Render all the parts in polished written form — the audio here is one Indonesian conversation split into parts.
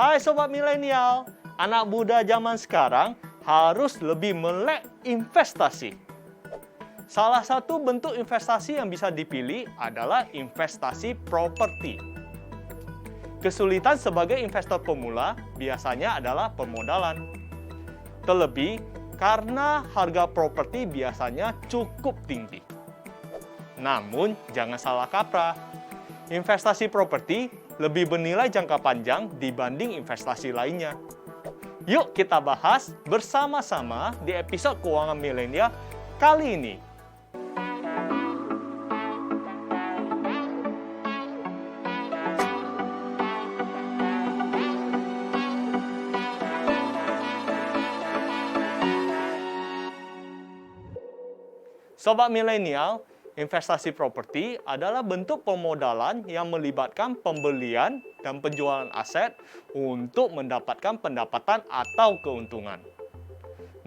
Hai Sobat Milenial, anak muda zaman sekarang harus lebih melek investasi. Salah satu bentuk investasi yang bisa dipilih adalah investasi properti. Kesulitan sebagai investor pemula biasanya adalah permodalan. Terlebih karena harga properti biasanya cukup tinggi. Namun, jangan salah kaprah. Investasi properti lebih bernilai jangka panjang dibanding investasi lainnya. Yuk kita bahas bersama-sama di episode Keuangan Milenial kali ini. Sobat Milenial, investasi properti adalah bentuk pemodalan yang melibatkan pembelian dan penjualan aset untuk mendapatkan pendapatan atau keuntungan.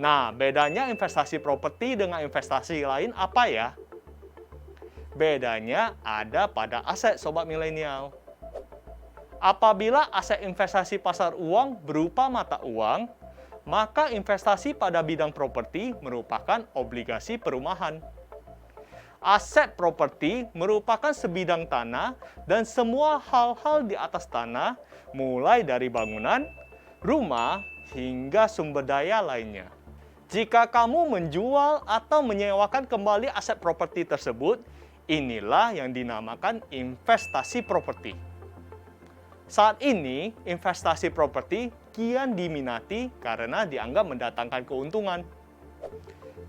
Nah, bedanya investasi properti dengan investasi lain apa ya? Bedanya ada pada aset Sobat Milenial. Apabila aset investasi pasar uang berupa mata uang, maka investasi pada bidang properti merupakan obligasi perumahan. Aset properti merupakan sebidang tanah dan semua hal-hal di atas tanah, mulai dari bangunan, rumah, hingga sumber daya lainnya. Jika kamu menjual atau menyewakan kembali aset properti tersebut, inilah yang dinamakan investasi properti. Saat ini, investasi properti kian diminati karena dianggap mendatangkan keuntungan.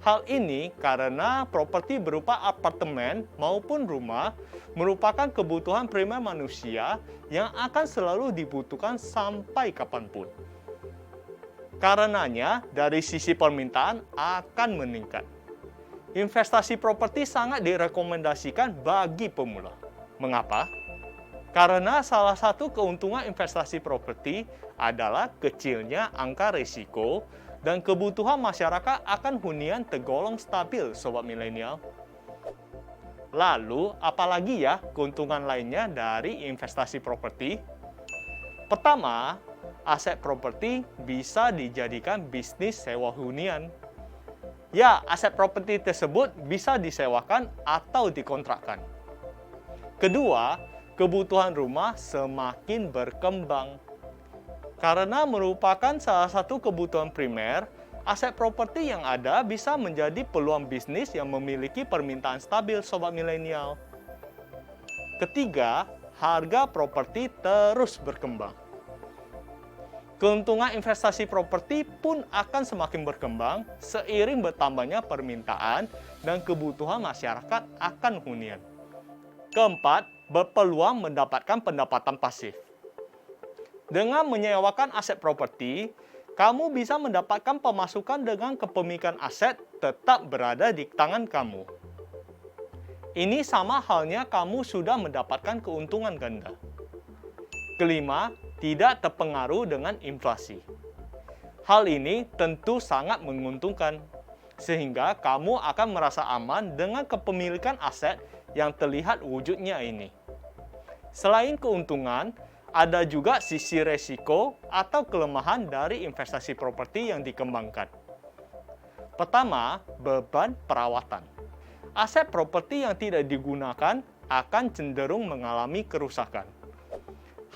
Hal ini karena properti berupa apartemen maupun rumah merupakan kebutuhan primer manusia yang akan selalu dibutuhkan sampai kapanpun. Karenanya, dari sisi permintaan akan meningkat. Investasi properti sangat direkomendasikan bagi pemula. Mengapa? Karena salah satu keuntungan investasi properti adalah kecilnya angka risiko dan kebutuhan masyarakat akan hunian tergolong stabil, Sobat Milenial. Lalu, apalagi ya keuntungan lainnya dari investasi properti? Pertama, aset properti bisa dijadikan bisnis sewa hunian. Ya, aset properti tersebut bisa disewakan atau dikontrakkan. Kedua, kebutuhan rumah semakin berkembang. Karena merupakan salah satu kebutuhan primer, aset properti yang ada bisa menjadi peluang bisnis yang memiliki permintaan stabil, Sobat Milenial. Ketiga, harga properti terus berkembang. Keuntungan investasi properti pun akan semakin berkembang seiring bertambahnya permintaan dan kebutuhan masyarakat akan hunian. Keempat, berpeluang mendapatkan pendapatan pasif. Dengan menyewakan aset properti, kamu bisa mendapatkan pemasukan dengan kepemilikan aset tetap berada di tangan kamu. Ini sama halnya kamu sudah mendapatkan keuntungan ganda. Kelima, tidak terpengaruh dengan inflasi. Hal ini tentu sangat menguntungkan, sehingga kamu akan merasa aman dengan kepemilikan aset yang terlihat wujudnya ini. Selain keuntungan, ada juga sisi resiko atau kelemahan dari investasi properti yang dikembangkan. Pertama, beban perawatan. Aset properti yang tidak digunakan akan cenderung mengalami kerusakan.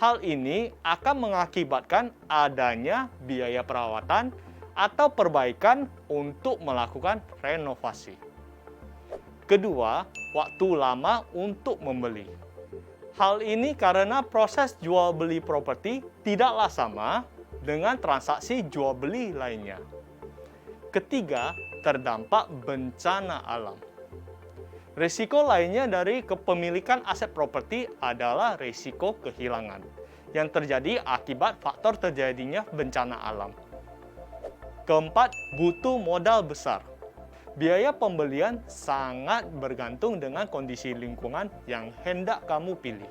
Hal ini akan mengakibatkan adanya biaya perawatan atau perbaikan untuk melakukan renovasi. Kedua, waktu lama untuk membeli. Hal ini karena proses jual beli properti tidaklah sama dengan transaksi jual beli lainnya. Ketiga, terdampak bencana alam. Risiko lainnya dari kepemilikan aset properti adalah risiko kehilangan yang terjadi akibat faktor terjadinya bencana alam. Keempat, butuh modal besar. Biaya pembelian sangat bergantung dengan kondisi lingkungan yang hendak kamu pilih.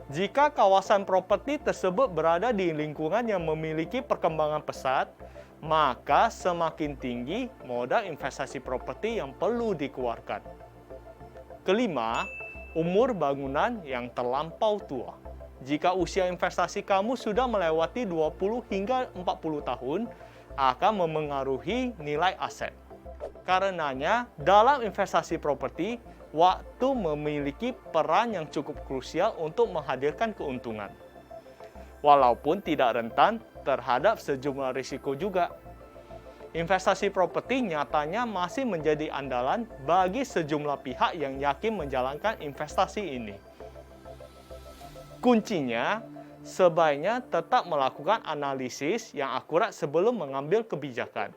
Jika kawasan properti tersebut berada di lingkungan yang memiliki perkembangan pesat, maka semakin tinggi modal investasi properti yang perlu dikeluarkan. Kelima, umur bangunan yang terlampau tua. jika usia investasi kamu sudah melewati 20 hingga 40 tahun, akan memengaruhi nilai aset. Karenanya, dalam investasi properti, waktu memiliki peran yang cukup krusial untuk menghadirkan keuntungan. Walaupun tidak rentan terhadap sejumlah risiko juga. Investasi properti nyatanya masih menjadi andalan bagi sejumlah pihak yang yakin menjalankan investasi ini. Kuncinya, sebaiknya tetap melakukan analisis yang akurat sebelum mengambil kebijakan.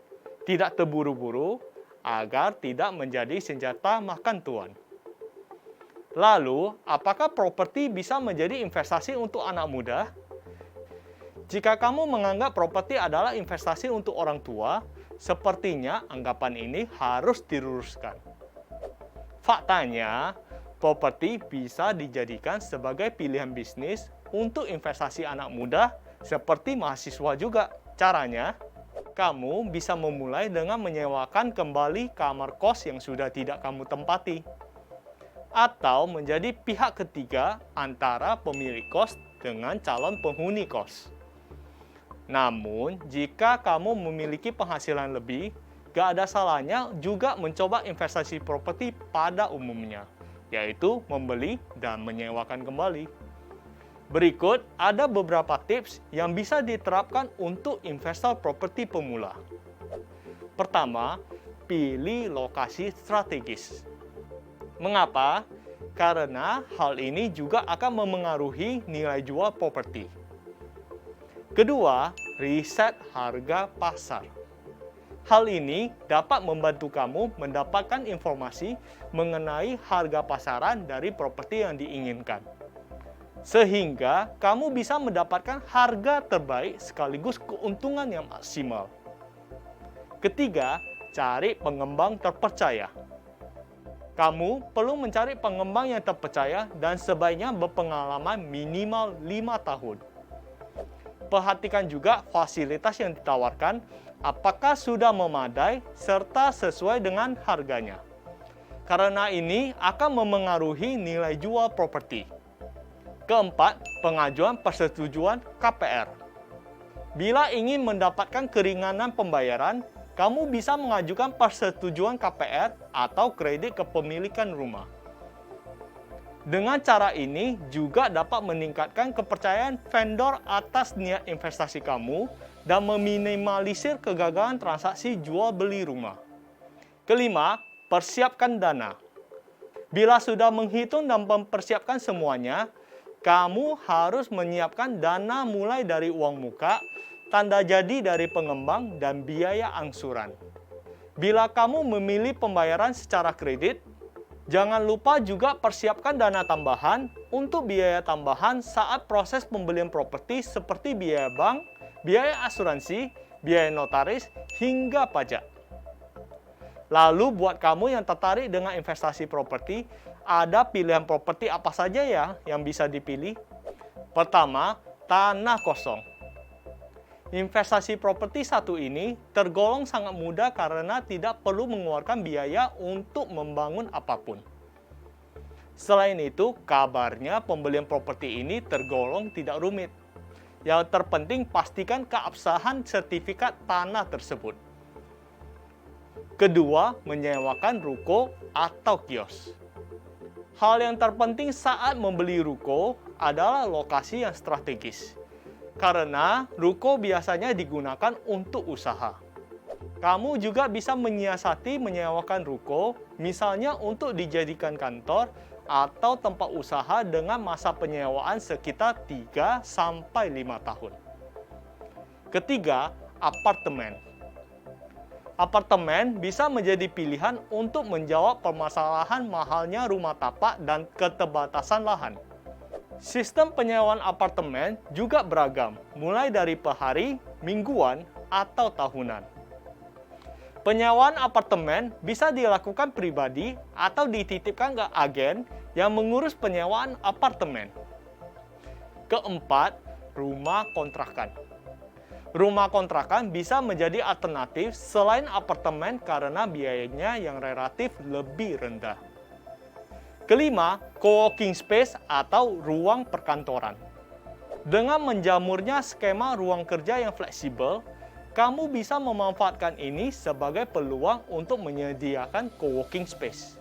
Tidak terburu-buru, agar tidak menjadi senjata makan tuan. Lalu, apakah properti bisa menjadi investasi untuk anak muda? Jika kamu menganggap properti adalah investasi untuk orang tua, sepertinya anggapan ini harus diluruskan. Faktanya, properti bisa dijadikan sebagai pilihan bisnis untuk investasi anak muda seperti mahasiswa juga. Caranya, kamu bisa memulai dengan menyewakan kembali kamar kos yang sudah tidak kamu tempati, atau menjadi pihak ketiga antara pemilik kos dengan calon penghuni kos. Namun, jika kamu memiliki penghasilan lebih, gak ada salahnya juga mencoba investasi properti pada umumnya, yaitu membeli dan menyewakan kembali. Berikut ada beberapa tips yang bisa diterapkan untuk investor properti pemula. Pertama, pilih lokasi strategis. Mengapa? Karena hal ini juga akan memengaruhi nilai jual properti. Kedua, riset harga pasar. Hal ini dapat membantu kamu mendapatkan informasi mengenai harga pasaran dari properti yang diinginkan, sehingga kamu bisa mendapatkan harga terbaik sekaligus keuntungan yang maksimal. Ketiga, cari pengembang terpercaya. Kamu perlu mencari pengembang yang terpercaya dan sebaiknya berpengalaman minimal 5 tahun. Perhatikan juga fasilitas yang ditawarkan, apakah sudah memadai serta sesuai dengan harganya. Karena ini akan memengaruhi nilai jual properti. Keempat, pengajuan persetujuan KPR. Bila ingin mendapatkan keringanan pembayaran, kamu bisa mengajukan persetujuan KPR atau kredit kepemilikan rumah. Dengan cara ini juga dapat meningkatkan kepercayaan vendor atas niat investasi kamu dan meminimalisir kegagalan transaksi jual beli rumah. Kelima, persiapkan dana. Bila sudah menghitung dan mempersiapkan semuanya, kamu harus menyiapkan dana mulai dari uang muka, tanda jadi dari pengembang, dan biaya angsuran. Bila kamu memilih pembayaran secara kredit, jangan lupa juga persiapkan dana tambahan untuk biaya tambahan saat proses pembelian properti seperti biaya bank, biaya asuransi, biaya notaris, hingga pajak. Lalu buat kamu yang tertarik dengan investasi properti, ada pilihan properti apa saja ya yang bisa dipilih? Pertama, tanah kosong. Investasi properti satu ini tergolong sangat mudah karena tidak perlu mengeluarkan biaya untuk membangun apapun. Selain itu, kabarnya pembelian properti ini tergolong tidak rumit. Yang terpenting pastikan keabsahan sertifikat tanah tersebut. Kedua, menyewakan ruko atau kios. Hal yang terpenting saat membeli ruko adalah lokasi yang strategis. Karena ruko biasanya digunakan untuk usaha. Kamu juga bisa menyiasati menyewakan ruko, misalnya untuk dijadikan kantor atau tempat usaha dengan masa penyewaan sekitar 3-5 tahun. Ketiga, apartemen. Apartemen bisa menjadi pilihan untuk menjawab permasalahan mahalnya rumah tapak dan keterbatasan lahan. Sistem penyewaan apartemen juga beragam, mulai dari per hari, mingguan, atau tahunan. Penyewaan apartemen bisa dilakukan pribadi atau dititipkan ke agen yang mengurus penyewaan apartemen. Keempat, rumah kontrakan. Rumah kontrakan bisa menjadi alternatif selain apartemen karena biayanya yang relatif lebih rendah. Kelima, co-working space atau ruang perkantoran. Dengan menjamurnya skema ruang kerja yang fleksibel, kamu bisa memanfaatkan ini sebagai peluang untuk menyediakan coworking space.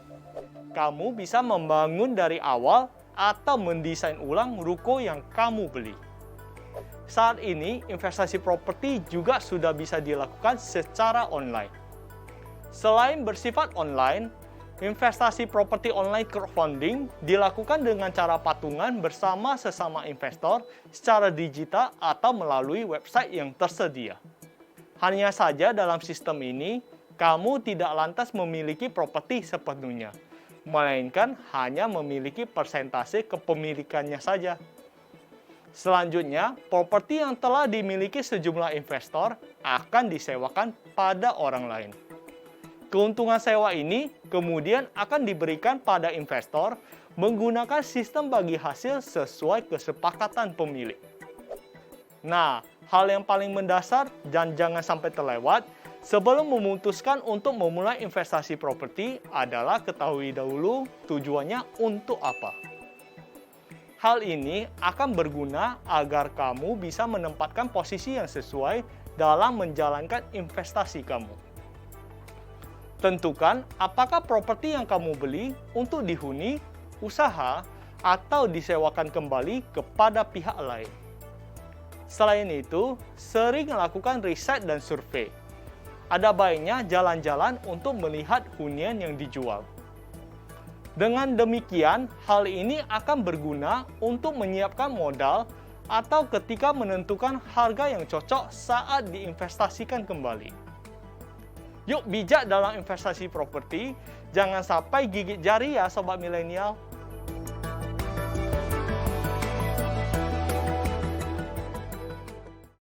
Kamu bisa membangun dari awal atau mendesain ulang ruko yang kamu beli. Saat ini, investasi properti juga sudah bisa dilakukan secara online. Selain bersifat online, investasi properti online crowdfunding dilakukan dengan cara patungan bersama sesama investor secara digital atau melalui website yang tersedia. Hanya saja dalam sistem ini, kamu tidak lantas memiliki properti sepenuhnya, melainkan hanya memiliki persentase kepemilikannya saja. Selanjutnya, properti yang telah dimiliki sejumlah investor akan disewakan pada orang lain. Keuntungan sewa ini kemudian akan diberikan pada investor menggunakan sistem bagi hasil sesuai kesepakatan pemilik. Nah, hal yang paling mendasar dan jangan sampai terlewat sebelum memutuskan untuk memulai investasi properti adalah ketahui dahulu tujuannya untuk apa. Hal ini akan berguna agar kamu bisa menempatkan posisi yang sesuai dalam menjalankan investasi kamu. Tentukan apakah properti yang kamu beli untuk dihuni, usaha, atau disewakan kembali kepada pihak lain. Selain itu, sering lakukan riset dan survei. Ada baiknya jalan-jalan untuk melihat hunian yang dijual. Dengan demikian, hal ini akan berguna untuk menyiapkan modal atau ketika menentukan harga yang cocok saat diinvestasikan kembali. Yuk bijak dalam investasi properti, jangan sampai gigit jari ya sobat milenial.